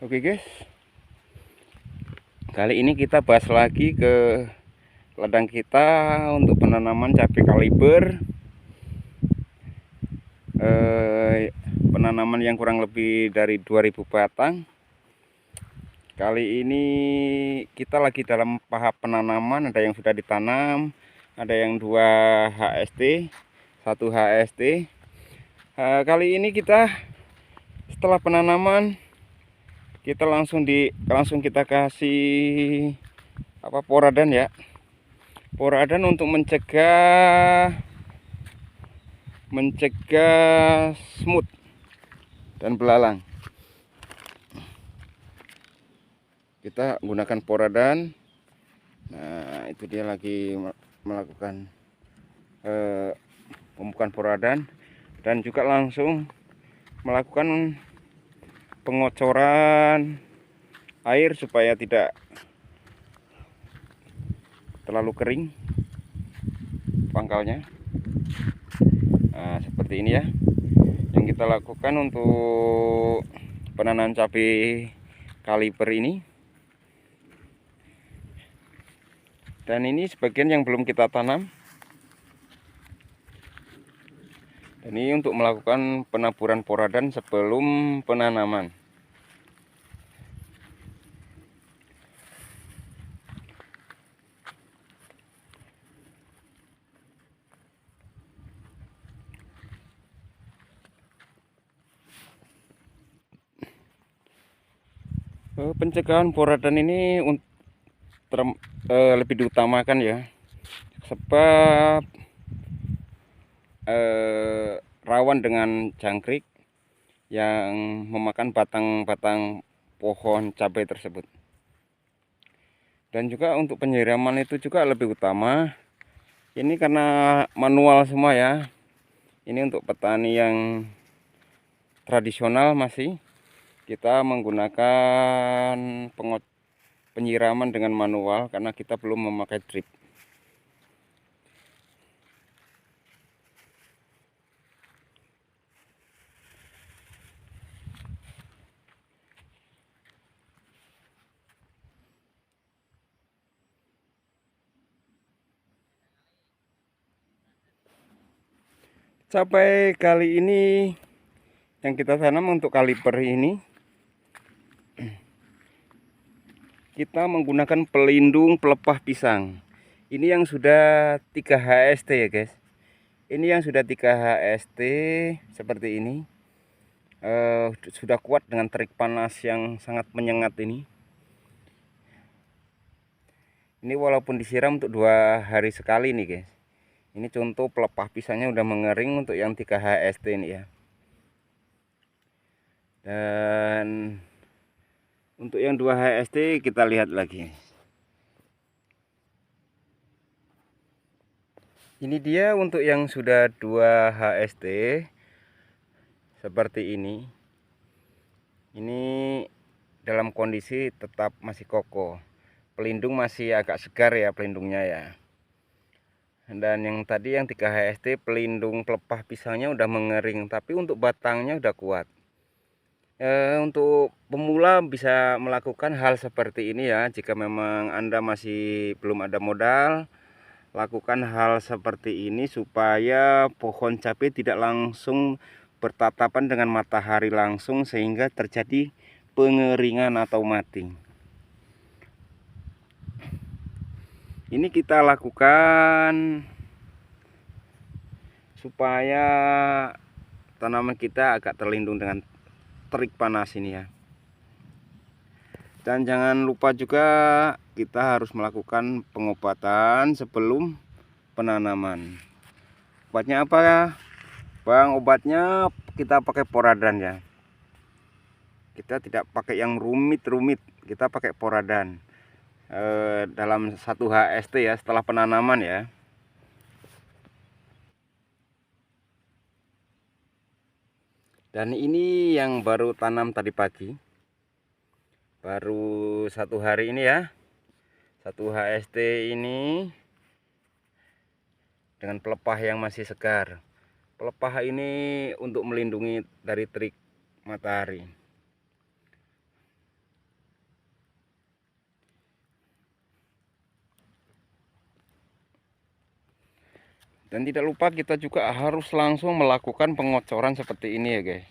Oke guys, kali ini kita bahas lagi ke ladang kita untuk penanaman cabai kaliber. Penanaman yang kurang lebih dari 2000 batang. Kali ini kita lagi dalam tahap penanaman, ada yang sudah ditanam, ada yang 2 HST, 1 HST. Kali ini kita setelah penanaman kita langsung kita kasih poradan ya. Poradan untuk mencegah semut dan belalang. Kita gunakan poradan. Nah, itu dia lagi melakukan pemupukan poradan dan juga langsung melakukan pengocoran air supaya tidak terlalu kering pangkalnya. Nah, seperti ini ya yang kita lakukan untuk penanaman cabai kaliber ini. Dan ini sebagian yang belum kita tanam. Ini untuk melakukan penaburan poradan sebelum penanaman. Pencegahan poradan ini lebih diutamakan ya, sebab rawan dengan jangkrik yang memakan batang-batang pohon cabai tersebut. Dan juga untuk penyiraman itu juga lebih utama. Ini karena manual semua ya. Ini untuk petani yang tradisional masih kita menggunakan penyiraman dengan manual karena kita belum memakai drip. Cabai kali ini yang kita tanam untuk kaliber ini, kita menggunakan pelindung pelepah pisang. Ini yang sudah 3 HST ya guys. Ini yang sudah 3 HST seperti ini. Sudah kuat dengan terik panas yang sangat menyengat ini. Ini walaupun disiram untuk 2 hari sekali nih guys. Ini contoh pelepah pisangnya udah mengering untuk yang 3 HST ini ya. Dan untuk yang 2 HST kita lihat lagi. Ini dia untuk yang sudah 2 HST seperti ini. Ini dalam kondisi tetap masih kokoh. Pelindung masih agak segar ya pelindungnya ya. Dan yang tadi yang 3 HST pelindung pelepah pisangnya udah mengering, tapi untuk batangnya udah kuat. Untuk pemula bisa melakukan hal seperti ini ya. Jika memang Anda masih belum ada modal, lakukan hal seperti ini supaya pohon cabai tidak langsung bertatapan dengan matahari langsung sehingga terjadi pengeringan atau mati. Ini kita lakukan supaya tanaman kita agak terlindung dengan terik panas ini ya. Dan jangan lupa juga kita harus melakukan pengobatan sebelum penanaman. Obatnya apa ya Bang? Obatnya kita pakai poradan ya. Kita tidak pakai yang rumit-rumit, kita pakai poradan dalam 1 HST ya setelah penanaman ya. Dan ini yang baru tanam tadi pagi, baru 1 hari ini ya, 1 HST ini dengan pelepah yang masih segar. Pelepah ini untuk melindungi dari terik matahari. Dan tidak lupa kita juga harus langsung melakukan pengocoran seperti ini ya guys.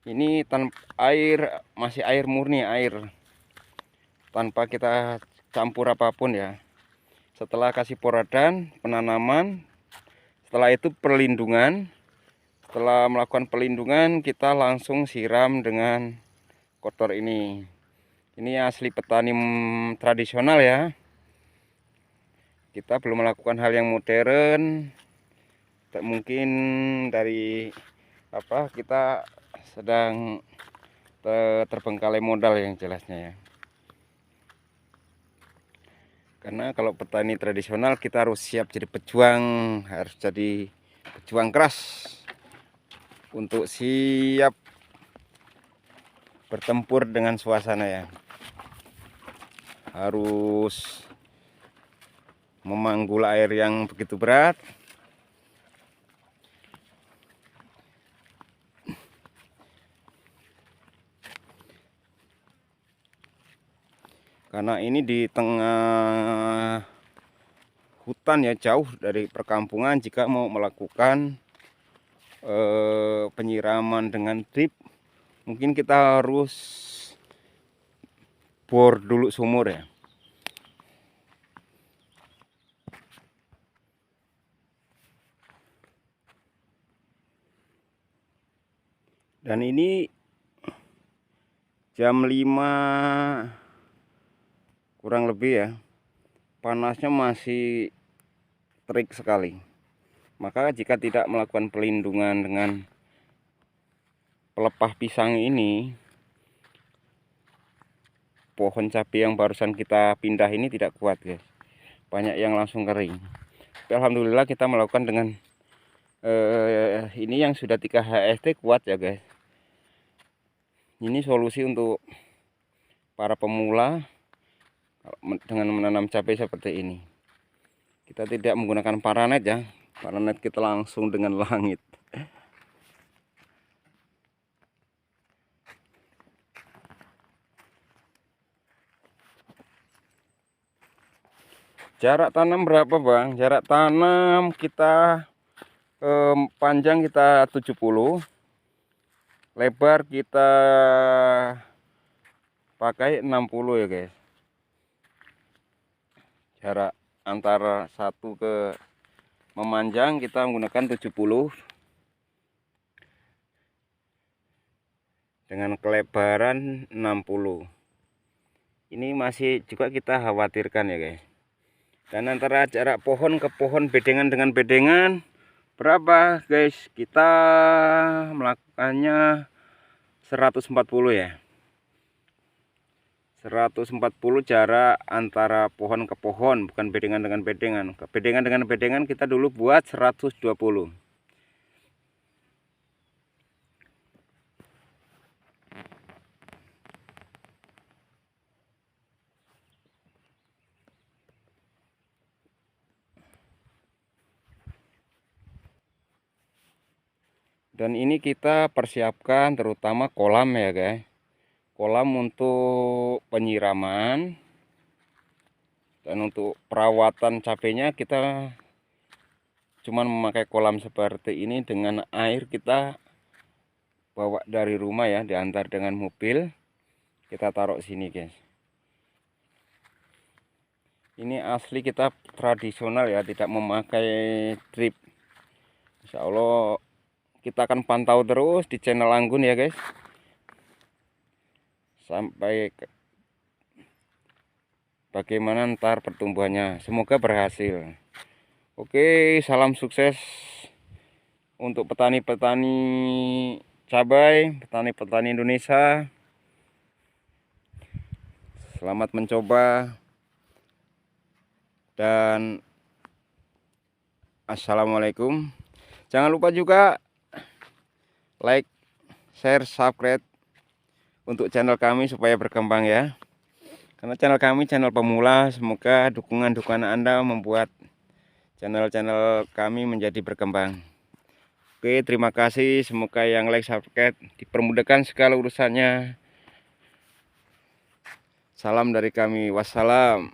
Ini tanpa air, masih air murni, air tanpa kita campur apapun ya. Setelah kasih poradan, penanaman, setelah itu perlindungan. Setelah melakukan perlindungan, kita langsung siram dengan kotor ini. Ini asli petani tradisional ya. Kita belum melakukan hal yang modern. Tak mungkin dari kita sedang terbengkalai modal yang jelasnya ya. Karena kalau petani tradisional kita harus siap jadi pejuang, harus jadi pejuang keras untuk siap bertempur dengan suasana ya. Harus memanggul air yang begitu berat. Karena ini di tengah hutan ya, jauh dari perkampungan. Jika mau melakukan penyiraman dengan drip, mungkin kita harus bor dulu sumur ya. Dan ini jam 5 kurang lebih ya, panasnya masih terik sekali. Maka jika tidak melakukan pelindungan dengan pelepah pisang ini, pohon cabai yang barusan kita pindah ini tidak kuat guys, banyak yang langsung kering. Tapi alhamdulillah kita melakukan dengan ini yang sudah 3 HST kuat ya guys. Ini solusi untuk para pemula dengan menanam cabai seperti ini. Kita tidak menggunakan paranet ya, paranet kita langsung dengan langit. Jarak tanam berapa bang? Jarak tanam kita panjang kita 70, lebar kita pakai 60 ya guys. Jarak antara satu ke memanjang kita menggunakan 70 dengan kelebaran 60. Ini masih juga kita khawatirkan ya guys. Dan antara jarak pohon ke pohon, bedengan dengan bedengan berapa guys? Kita melakukannya 140 ya. 140 jarak antara pohon ke pohon, bukan bedengan dengan bedengan. Bedengan dengan bedengan kita dulu buat 120. Dan ini kita persiapkan terutama kolam ya guys. Kolam untuk penyiraman. Dan untuk perawatan cabenya kita cuman memakai kolam seperti ini, dengan air kita bawa dari rumah ya, diantar dengan mobil. Kita taruh sini guys. Ini asli kita tradisional ya, tidak memakai drip. Insya Allah kita akan pantau terus di channel Anggun ya guys, sampai bagaimana ntar pertumbuhannya. Semoga berhasil. Oke, salam sukses untuk petani-petani cabai, petani-petani Indonesia. Selamat mencoba dan assalamualaikum. Jangan lupa juga like, share, subscribe untuk channel kami supaya berkembang ya. Karena channel kami channel pemula. Semoga dukungan Anda membuat channel-channel kami menjadi berkembang. Oke, terima kasih. Semoga yang like, subscribe dipermudahkan segala urusannya. Salam dari kami. Wassalam.